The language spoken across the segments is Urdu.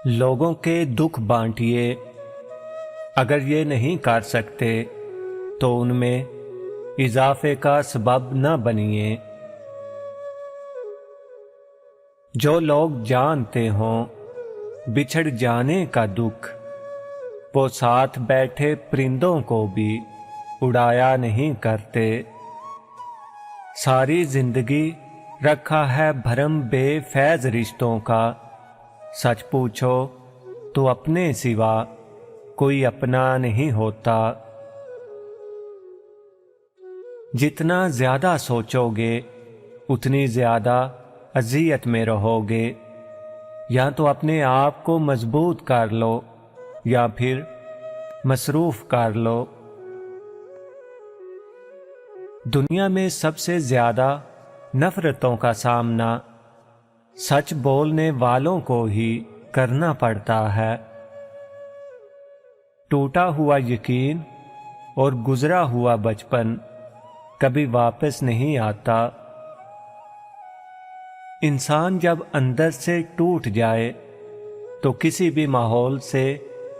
لوگوں کے دکھ بانٹیے، اگر یہ نہیں کر سکتے تو ان میں اضافے کا سبب نہ بنیے۔ جو لوگ جانتے ہوں بچھڑ جانے کا دکھ، وہ ساتھ بیٹھے پرندوں کو بھی اڑایا نہیں کرتے۔ ساری زندگی رکھا ہے بھرم بے فیض رشتوں کا، سچ پوچھو تو اپنے سوا کوئی اپنا نہیں ہوتا۔ جتنا زیادہ سوچو گے اتنی زیادہ اذیت میں رہو گے۔ یا تو اپنے آپ کو مضبوط کر لو یا پھر مصروف کر لو۔ دنیا میں سب سے زیادہ نفرتوں کا سامنا سچ بولنے والوں کو ہی کرنا پڑتا ہے۔ ٹوٹا ہوا یقین اور گزرا ہوا بچپن کبھی واپس نہیں آتا۔ انسان جب اندر سے ٹوٹ جائے تو کسی بھی ماحول سے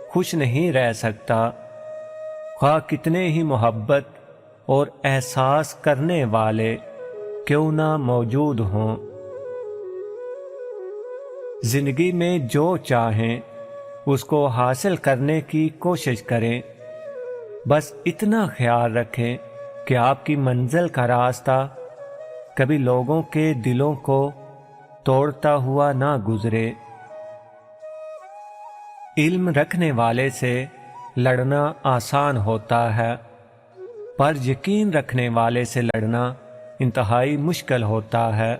خوش نہیں رہ سکتا، خواہ کتنے ہی محبت اور احساس کرنے والے کیوں نہ موجود ہوں۔ زندگی میں جو چاہیں اس کو حاصل کرنے کی کوشش کریں، بس اتنا خیال رکھیں کہ آپ کی منزل کا راستہ کبھی لوگوں کے دلوں کو توڑتا ہوا نہ گزرے۔ علم رکھنے والے سے لڑنا آسان ہوتا ہے، پر یقین رکھنے والے سے لڑنا انتہائی مشکل ہوتا ہے۔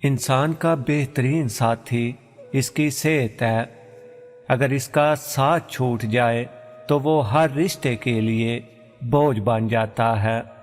انسان کا بہترین ساتھی اس کی صحت ہے، اگر اس کا ساتھ چھوٹ جائے تو وہ ہر رشتے کے لیے بوجھ بن جاتا ہے۔